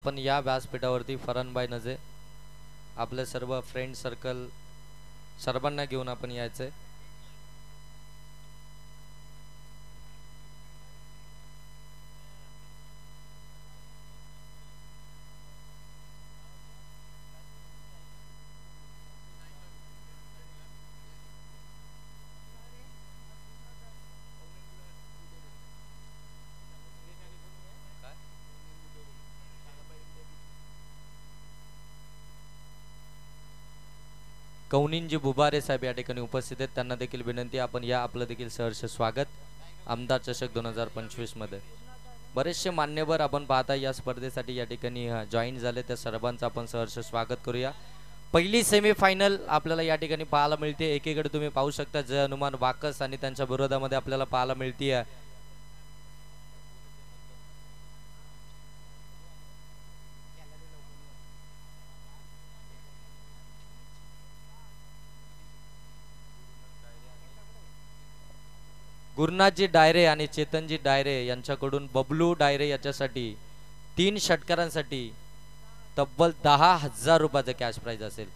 पण या व्यासपीठावरती फरहानभाई नजे आपले सर्व फ्रेंड सर्कल सर्वांना घेऊन आपण यायचंय. कौनिंजी बुबारे साहेब या ठिकाणी उपस्थित आहेत. त्यांना देखील विनंती, आपण या आपलं देखील सहर्ष स्वागत आमदार चषक 2025 मध्ये. बरेचसे मान्यवर आपण पाहता या स्पर्धेसाठी या ठिकाणी जॉईन झाले, त्या सर्वांचं आपण सहर्ष स्वागत करूया. पहिली सेमीफायनल आपल्याला या ठिकाणी पाहायला मिळते. एकीकडे तुम्ही पाहू शकता जय हनुमान वाकस आणि त्यांच्या विरोधामध्ये आपल्याला पाहायला मिळते गुरुनाथजी डायरे आणि चेतनजी डायरे यांच्याकडून बबलू डायरे याच्यासाठी 3 षटकारांसाठी तब्बल 10,000 रुपयाचं कॅश प्राइज असेल.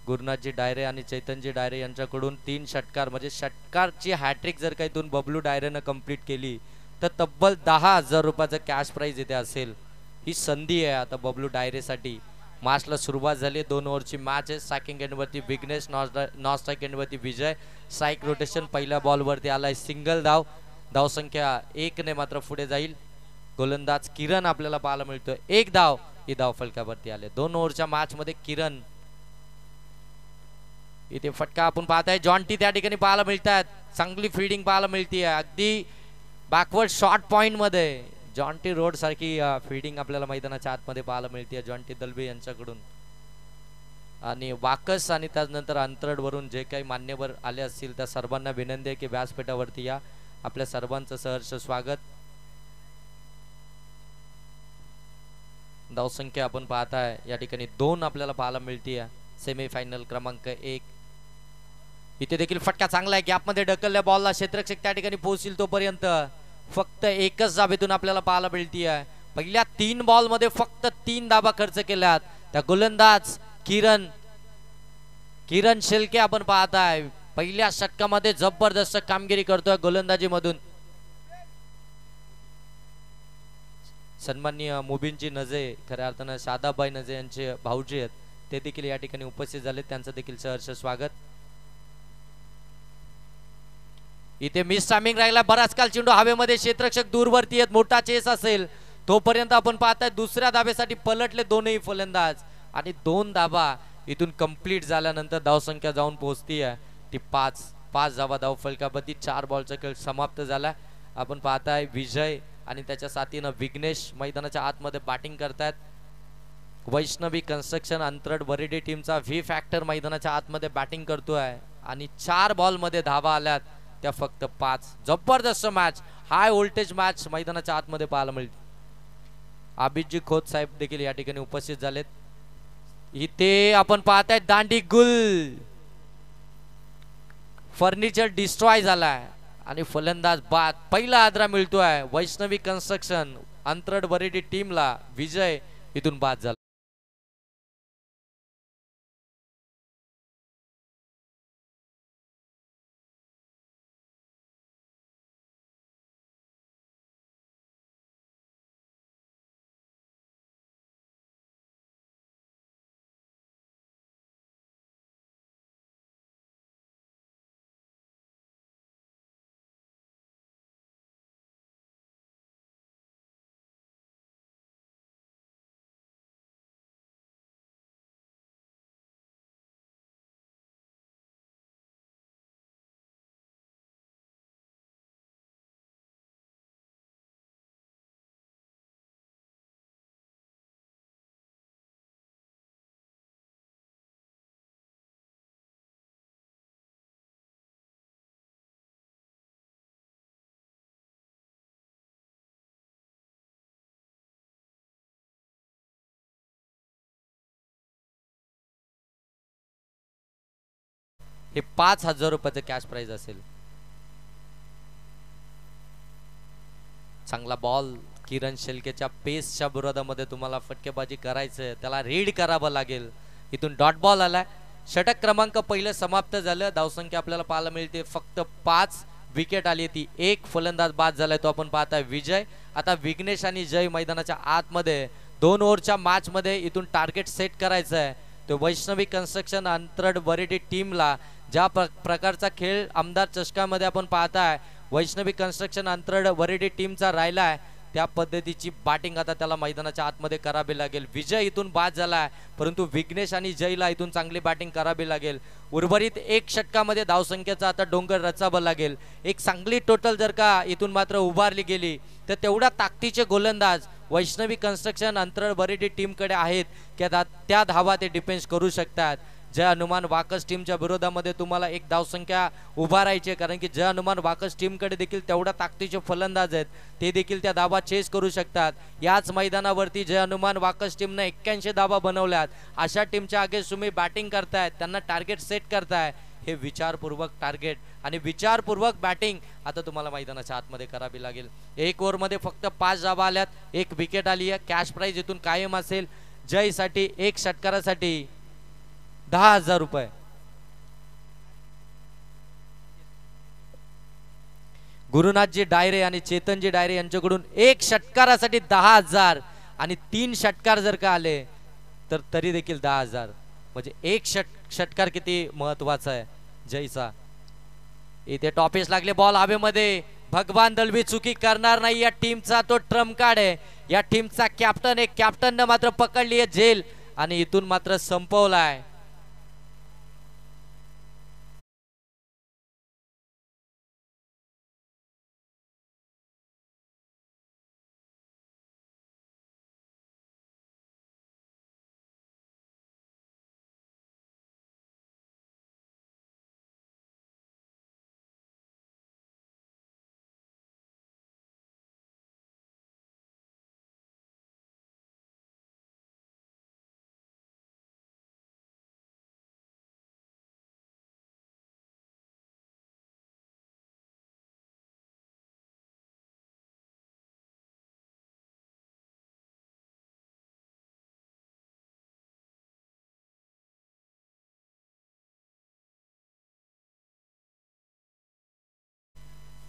गुरुनाथजी डायरे आणि चैतनजी डायरे यांच्याकडून 3 षटकार म्हणजे षटकारची हॅट्रिक जर काही इथून बबलू डायरेनं कंप्लीट केली तर तब्बल 10,000 रुपयाचं कॅश प्राइज इथे असेल. ही संधी आहे आता बबलू डायरेसाठी. मॅचला सुरुवात झाली. 2 ओव्हरची मॅच आहे. स्ट्रायकिंग एंडवरती विघ्नेश, नॉन स्ट्राईक एंडवरती विजय. स्ट्राईक रोटेशन पहिल्या बॉलवरती आलाय सिंगल धाव. धावसंख्या 1 ने मात्र पुढे जाईल. गोलंदाज किरण आपल्याला पाहायला मिळतोय. 1 धाव ही धाव फलकावरती आले. 2 ओव्हरच्या मॅच मध्ये किरण इथे फटका आपण पाहताय. जॉन्टी त्या ठिकाणी पाहायला मिळतात. चांगली फिल्डिंग पाहायला मिळते. अगदी बॅकवर्ड शॉर्ट पॉइंट मध्ये जॉन्टी रोड सारखी फिल्डिंग आपल्याला मैदानाच्या आतमध्ये पाहायला मिळते जॉन्टी दलबे यांच्याकडून. आणि वाकस आणि त्यानंतर अंतरड वरून जे काही मान्यवर आले असतील त्या सर्वांना विनंती आहे की व्यासपीठावरती या. आपल्या सर्वांचं सहर्ष स्वागत. धावसंख्या आपण पाहताय या ठिकाणी 2 आपल्याला पाहायला मिळते. सेमीफायनल क्रमांक 1. इथे देखील फटका चांगला आहे. गॅपमध्ये ढकलल्या बॉलला क्षेत्ररक्षक त्या ठिकाणी पोहोचतील तोपर्यंत फक्त एकच धाबेतून आपल्याला पाहायला मिळती आहे. पहिल्या 3 बॉल मध्ये फक्त 3 धाबा खर्च केल्यात. त्या गोलंदाज किरण शेलके आपण पाहताय पहिल्या षटकामध्ये जबरदस्त कामगिरी करतोय गोलंदाजी मधून. सन्माननीय मुबीनजी नजे, खऱ्या अर्थानं शादाबाई नजे यांचे भाऊजी आहेत, ते देखील या ठिकाणी उपस्थित झाले. त्यांचं देखील सहर्ष स्वागत. इथे मिस टायमिंग राहिला. बराच काल चेंडू हवेमध्ये. क्षेत्ररक्षक दूरवरती आहेत. मोठा चेस असेल तोपर्यंत आपण पाहताय दुसऱ्या धाब्यासाठी पलटले दोनही फलंदाज आणि 2 धाबा इथून कंप्लीट झाल्यानंतर धावसंख्या जाऊन पोहोचती आहे ती 5 धाबा धाव फलकावरती. 4 बॉलचा खेळ समाप्त झाला. आपण पाहताय विजय आणि त्याच्या साथीनं विघ्नेश मैदानाच्या आतमध्ये बॅटिंग करतायत. वैष्णवी कन्स्ट्रक्शन अंतरड बरेडी टीमचा व्ही फॅक्टर मैदानाच्या आतमध्ये बॅटिंग करतोय आणि 4 बॉल मध्ये धावा आल्यात त्या फक्त 5. जबरदस्त मॅच, हाय व्होल्टेज मॅच मैदानाच्या आतमध्ये पाहायला मिळते. अभिजी खोत साहेब देखील या ठिकाणी उपस्थित झालेत. इथे आपण पाहताय दांडी गुल. फर्निचर डिस्ट्रॉय झालाय आणि फलंदाज बाद. पहिला आदरा मिळतोय वैष्णवी कन्स्ट्रक्शन अंतरड बरेडी टीमला. विजय इथून बाद झाला. हे 5,000 रुपयाचं कॅश प्राइज असेल. चांगला बॉल किरण शेलकेच्या पेसच्या विरोधामध्ये तुम्हाला फटकेबाजी करायचं, त्याला रीड करावं लागेल. इथून डॉट बॉल आलाय. षटक क्रमांक पहिलं समाप्त झालं. धावसंख्या आपल्याला पाहायला मिळते फक्त 5. विकेट आली ती. एक फलंदाज बाद झालाय, तो आपण पाहताय विजय. आता विघ्नेश आणि जय मैदानाच्या आतमध्ये 2 ओव्हरच्या मॅच मध्ये इथून टार्गेट सेट करायचं आहे. तो वैष्णवी कन्स्ट्रक्शन अंतरड वरेडी टीमला ज्या प्रकारचा खेळ आमदार चषकामध्ये आपण पाहताय वैष्णवी कन्स्ट्रक्शन अंतरड वरेडी टीमचा राहिलाय, त्या पद्धतीची बॅटिंग आता त्याला मैदानाच्या आतमध्ये करावी लागेल. विजय इथून बाद झालाय, परंतु विघ्नेश आणि जयला इथून चांगली बॅटिंग करावी लागेल. उर्वरित 1 षटकामध्ये धावसंख्येचा आता डोंगर रचावं लागेल. एक चांगली टोटल जर का इथून मात्र उभारली गेली तर तेवढ्या ताकदीचे गोलंदाज वैष्णवी कन्स्ट्रक्शन अंतरड वरेडी टीमकडे आहेत की त्या धावा ते डिफेन्स करू शकतात. जय हनुमान वाकस टीमच्या विरोधामध्ये तुम्हाला एक धावसंख्या उभारायची, कारण की जय हनुमान वाकस टीमकडे देखील तेवढ्या ताकदीचे फलंदाज आहेत, ते देखील त्या धावा चेस करू शकतात. याच मैदानावरती जय हनुमान वाकस टीमने 81 धावा बनवल्यात. अशा टीमच्या अगेन्स्ट तुम्ही बॅटिंग करतायत, त्यांना टार्गेट सेट करताय. हे विचारपूर्वक टार्गेट आणि विचारपूर्वक बॅटिंग आता तुम्हाला मैदानाच्या आतमध्ये करावी लागेल. 1 ओव्हरमध्ये फक्त 5 धावा आल्यात, 1 विकेट आली आहे. कॅश प्राइज इथून कायम असेल. जयसाठी 1 षटकारासाठी 10,000 रुपये. गुरुनाथजी डायरे आणि चेतनजी डायरे यांच्याकडून 1 षटकारासाठी 10,000 आणि 3 षटकार जर का आले तर तरी देखील 10,000. म्हणजे 1 षटकार किती महत्वाचा आहे जयचा. इथे टॉपेस लागले, बॉल हवेमध्ये. भगवान दलवी चुकी करणार नाही. या टीमचा तो ट्रम्प कार्ड आहे. या टीमचा कॅप्टन आहे. कॅप्टनने मात्र पकडली आहे झेल आणि इथून मात्र संपवलाय.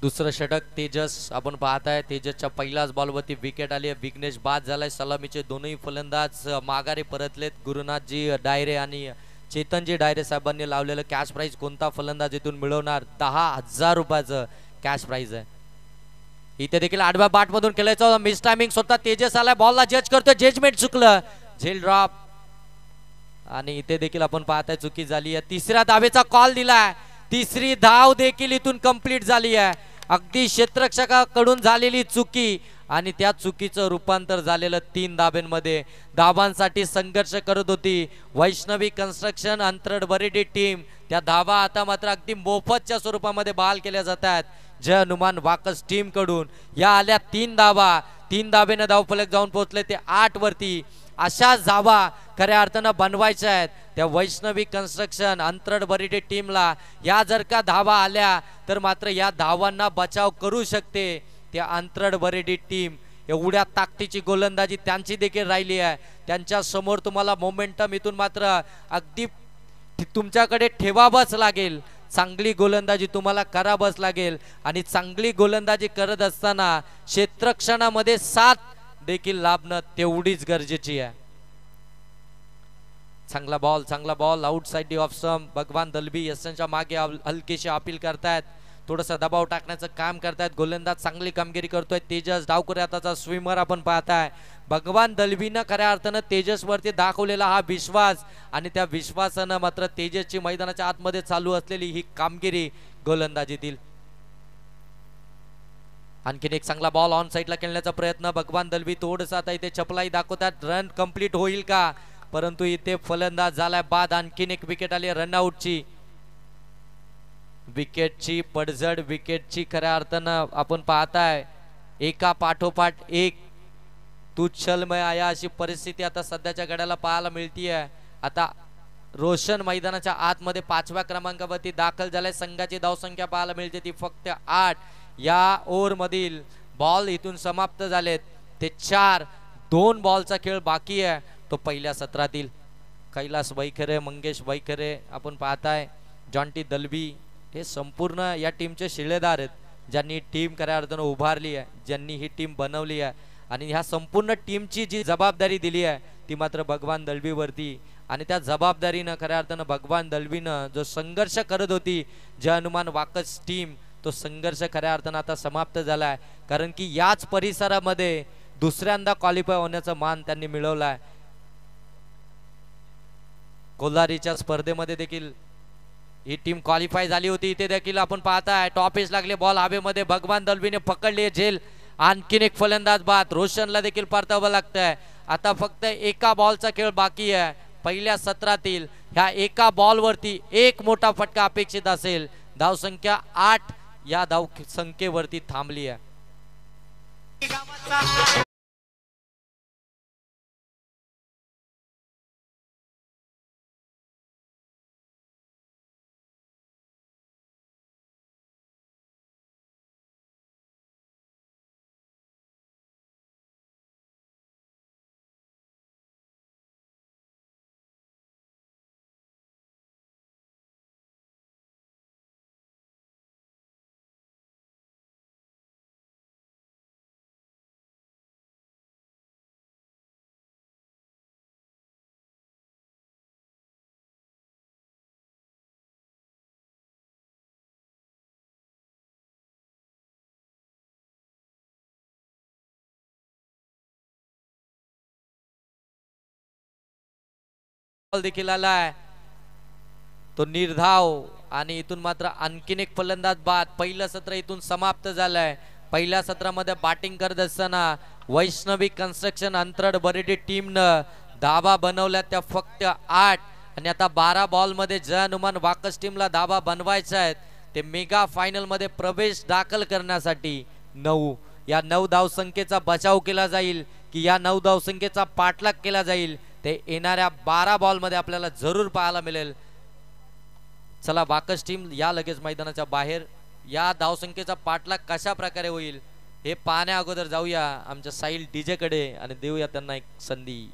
दुसरं षटक तेजस आपण पाहताय. तेजसच्या पहिल्याच बॉलवरती विकेट आली आहे. विघ्नेश बाद झालाय. सलामीचे दोनही फलंदाज माघारी परतलेत. गुरुनाथजी डायरे आणि चेतनजी डायरे साहेबांनी लावलेलं कॅश प्राइज कोणता फलंदाज इथून मिळवणार? 10,000 रुपयाचं कॅश प्राइज आहे. इथे देखील आडव्या बाट मधून खेळायचं मिस टायमिंग. स्वतः तेजस आलाय, बॉलला जज करतोय, जजमेंट चुकलं, झेल ड्रॉप. आणि इथे देखील आपण पाहताय चुकी झाली आहे. तिसऱ्या धावेचा कॉल दिलाय. तिसरी धाव देखील इथून कंप्लीट झाली आहे. अगदी क्षेत्ररक्षकाकडून झालेली चुकी आणि त्या चुकीचं रूपांतर झालेलं 3 धाब्यांमध्ये. धावांसाठी संघर्ष करत होती वैष्णवी कन्स्ट्रक्शन अंतरड वरेडी टीम. त्या धावा आता मात्र अगदी मोफतच्या स्वरूपामध्ये बहाल केल्या जात आहेत जय हनुमान वाकस टीम कडून. या आल्या 3 धावा. 3 धावेने धावफलक जाऊन पोहोचले ते 8 वरती. अशा धावा खऱ्या अर्थानं बनवायच्या आहेत त्या वैष्णवी कन्स्ट्रक्शन अंतरड वरेडी टीमला. या जर का धावा आल्या तर मात्र या धावांना बचाव करू शकते त्या अंतरड वरेडी टीम. एवढ्या ताकदीची गोलंदाजी त्यांची देखील राहिली आहे. त्यांच्या समोर तुम्हाला मोमेंटम इथून मात्र अगदी तुमच्याकडे ठेवावंच लागेल. चांगली गोलंदाजी तुम्हाला करावंच लागेल आणि चांगली गोलंदाजी करत असताना क्षेत्ररक्षणामध्ये साथ देखील लाभणं तेवढीच गरजेची आहे. चांगला बॉल आउटसाइड ऑफ स्टंप. भगवान दलबी यशांच्या मागे हलकीशी अपील करतायत, थोडंसं दबाव टाकण्याचं काम करतायत. गोलंदाज चांगली कामगिरी करतोय. तेजस डावकऱ्याचा स्विमर आपण पाहताय. भगवान दलबीनं खऱ्या अर्थानं तेजसवरती दाखवलेला हा विश्वास आणि त्या विश्वासानं मात्र तेजसची मैदानाच्या आतमध्ये चालू असलेली ही कामगिरी गोलंदाजीतील. आणखीन एक चांगला बॉल ऑन साइडला खेळण्याचा प्रयत्न. भगवान दलबी थोडंसं आता इथे चपलाई दाखवतात. रन कंप्लीट होईल का? परंतु इथे फलंदाज झालाय बाद. आणखीन एक विकेट आली रनआउटची. विकेटची पडझड, विकेटची खऱ्या अर्थानं आपण पाहताय एका पाठोपाठ एक तुच्छलमय आया अशी परिस्थिती आता सध्याच्या घड्याला पाहायला मिळतीये. आता रोशन मैदानाच्या आतमध्ये 5व्या क्रमांकावरती दाखल झालाय. संघाची धावसंख्या पाहायला मिळते ती फक्त 8. या ओव्हर मधील बॉल इथून समाप्त झालेत. ते 4. 2 बॉलचा खेळ बाकी आहे तो पहिल्या सत्रातील. कैलास वैखरे, मंगेश वैखरे आपण पाहताय, जॉन्टी दलबी हे संपूर्ण या टीमचे शिलेदार आहेत, ज्यांनी टीम खऱ्या अर्थानं उभारली आहे, ज्यांनी ही टीम बनवली आहे. आणि ह्या संपूर्ण टीमची जी जबाबदारी दिली आहे ती मात्र भगवान दलबीवरती. आणि त्या जबाबदारीनं खऱ्या अर्थानं भगवान दलबीनं जो संघर्ष करत होती जय हनुमान वाकस टीम, तो संघर्ष खऱ्या अर्थानं आता समाप्त झाला आहे. कारण की याच परिसरामध्ये दुसऱ्यांदा क्वालिफाय होण्याचा मान त्यांनी मिळवला आहे. कोल्हारीच्या स्पर्धेमध्ये देखील ही टीम क्वालिफाय झाली होती. इथे देखील आपण पाहताय टॉप एज लागले, बॉल हवेमध्ये, भगवान दलबीने पकडली झेल. आणखीन एक फलंदाज बाद, रोशनला देखील परतावं लागतंय. आता फक्त एका बॉलचा खेळ बाकी आहे पहिल्या सत्रातील. ह्या एका बॉलवरती एक मोठा फटका अपेक्षित असेल. धावसंख्या 8 या धाव संख्येवरती थांबली आहे. देखील आलाय तो निर्धाव आणि इथून मात्र आणखीन एक फलंदाज बाद. पहिलं सत्र इथून समाप्त झालंय. पहिल्या सत्रामध्ये बॅटिंग करत असताना वैष्णवी कन्स्ट्रक्शन अंतरड बरेडी टीमनं धाबा बनवल्या त्या फक्त 8. आणि आता 12 बॉल मध्ये जय हनुमान वाकस टीमला धाबा बनवायचा आहेत. ते मेगा फायनल मध्ये प्रवेश दाखल करण्यासाठी 9 या 9 धावसंख्येचा बचाव केला जाईल की या 9 धावसंख्येचा पाठलाग केला जाईल ते येणाऱ्या 12 बॉल मध्ये आपल्याला जरूर पाहायला मिळेल. चला वाकस टीम या लगेच मैदानाच्या बाहेर. या धावसंख्येचा पाठलाग कशा प्रकारे होईल हे पाहण्या अगोदर जाऊया आमच्या साहिल डीजे कडे आणि देऊया त्यांना एक संधी.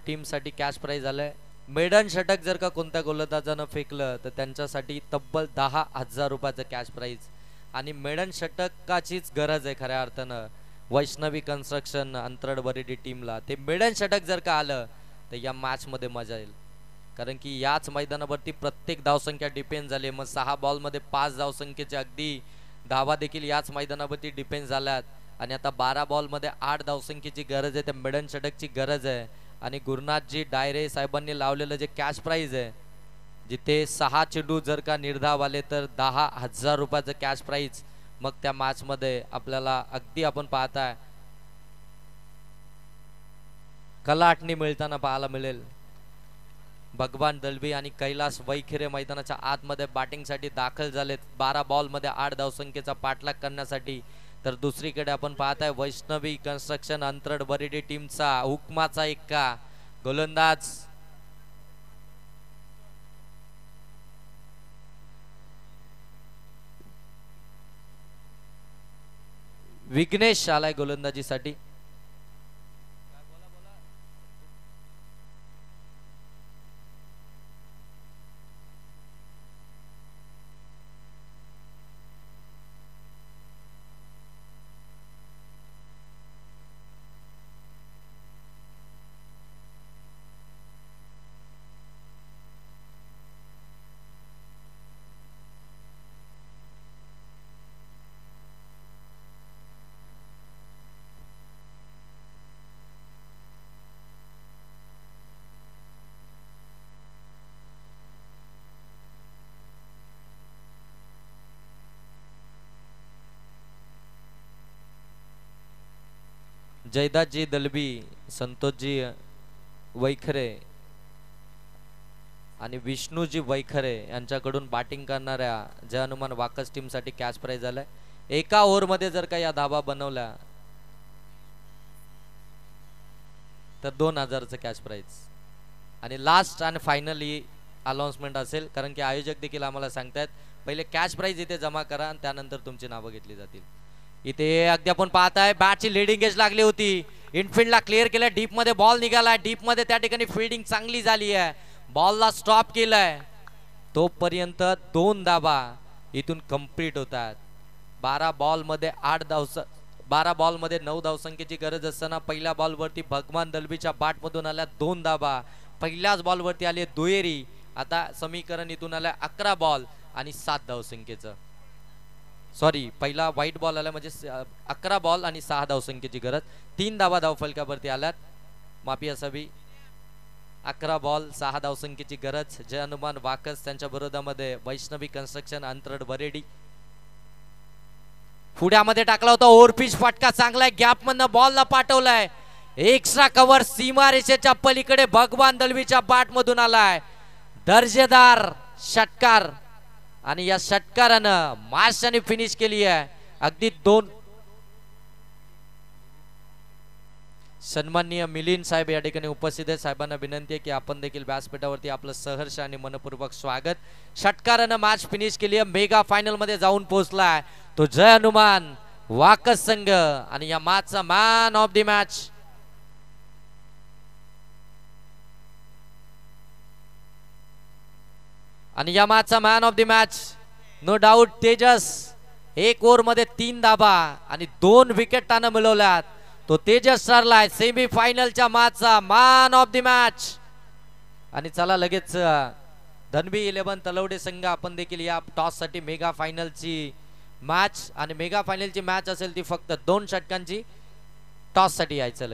टीम साठी कॅश प्राइज आलाय. मेडन षटक जर का कोणत्या गोलंदाजानं फेकलं तर त्यांच्यासाठी तब्बल 10,000 रुपयाचं कॅश प्राइज. आणि मेडन षटकाचीच गरज आहे खऱ्या अर्थानं वैष्णवी कन्स्ट्रक्शन अंतरड बरेडी टीमला. ते मेडन षटक जर का आलं तर या मॅच मध्ये मजा येईल. कारण की याच मैदानावरती प्रत्येक धावसंख्या डिपेंड झाली. मग 6 बॉल मध्ये 5 धावसंख्येचे अगदी धावा देखील याच मैदानावरती डिपेंड झाल्यात. आणि आता 12 बॉल मध्ये 8 धावसंख्येची गरज आहे. त्या मेडन षटकची गरज आहे. आणि गुरुनाथजी डायरे साहेबांनी लावलेलं जे कॅश प्राइज आहे, जिथे 6 चेंडू जर का निर्धाव आले तर 10,000 रुपयाचं कॅश प्राइज मग त्या मॅच मध्ये आपल्याला अगदी आपण पाहताय कलाटणी मिळताना पाहायला मिळेल. भगवान दलबी आणि कैलास वैखरे मैदानाच्या आतमध्ये बॅटिंग साठी दाखल झालेत 12 बॉल मध्ये 8 धावसंख्येचा पाठलाग करण्यासाठी. तर दुसरीकडे आपण पाहताय वैष्णवी कन्स्ट्रक्शन अंतरड बरेडी टीमचा हुकमाचा एक्का गोलंदाज विघ्नेश आलाय गोलंदाजीसाठी. जयदासजी दलबी, संतोषजी वैखरे आणि विष्णूजी वैखरे यांच्याकडून बॅटिंग करणाऱ्या जय हनुमान वाकस टीम साठी कॅश प्राइज आलाय. एका ओव्हर मध्ये जर का या धाबा बनवल्या तर 2000चं कॅश प्राइज. आणि लास्ट आणि फायनली अनाउन्समेंट असेल, कारण की आयोजक देखील आम्हाला सांगतायत पहिले कॅश प्राइज इथे जमा करा आणि त्यानंतर तुमची नावं घेतली जातील. इथे अगदी आपण पाहताय बॅटची लीडिंग एज लागली होती, इनफिल्डला क्लिअर केलं, डीप मध्ये बॉल निघालाय, डीप मध्ये त्या ठिकाणी फिल्डिंग चांगली झाली आहे, बॉलला स्टॉप केलाय. तोपर्यंत 2 धाबा इथून कंप्लीट होतात. 12 बॉल मध्ये 9 धावसंख्येची गरज असताना पहिल्या बॉलवरती भगवान दलबीच्या बॅटमधून आल्या 2 धाबा. पहिल्याच बॉलवरती आले दुहेरी. आता समीकरण इथून आलं 11 बॉल आणि 7 धावसंख्येचं. सॉरी, पहिला व्हाईट बॉल आला म्हणजे 11 बॉल आणि 6 धावसंख्येची गरज. 3 धाबा धावफलकावरती आल्यात, माफी असावी. 11 बॉल 6 धावसंख्येची गरज. जय हनुमान वाकस त्यांच्या विरोधामध्ये वैष्णवी कन्स्ट्रक्शन अंतरड बरेडी. पुढ्यामध्ये टाकला होता ओव्हरपिच फटका, चांगलाय गॅप मधनं बॉलला पाठवलाय. एक्स्ट्रा कव्हर सीमारेषेच्या पलीकडे भगवान दलबीच्या बॅट मधून आलाय. दर्जेदार षटकार आणि या षटकारानं मार्शाने फिनिश केली आहे. अगदी 2 सन्माननीय मिलिंद साहेब या ठिकाणी उपस्थित आहेत. साहेबांना विनंती आहे की आपण देखील व्यासपीठावरती आपलं सहर्ष आणि मनपूर्वक स्वागत. षटकारानं मॅच फिनिश केली आहे, मेगा फायनल मध्ये जाऊन पोहोचलाय तो जय हनुमान वाकस संघ. आणि या मॅचचा man of the match man of the match no doubt Tejas. 1 over मध्ये 3 धाबा आणि 2 विकेट त्यानं मिळवल्यात. तो तेजस ठरलाय सेमी फायनलच्या मॅचचा मॅन ऑफ द मॅच. आणि चला लगेच धनबी 11 तलवडे संघ आपण देखील या टॉस साठी मेगा फायनलची मॅच, आणि मेगा फायनलची मॅच असेल ती फक्त 2 षटकांची, टॉस साठी यायचं.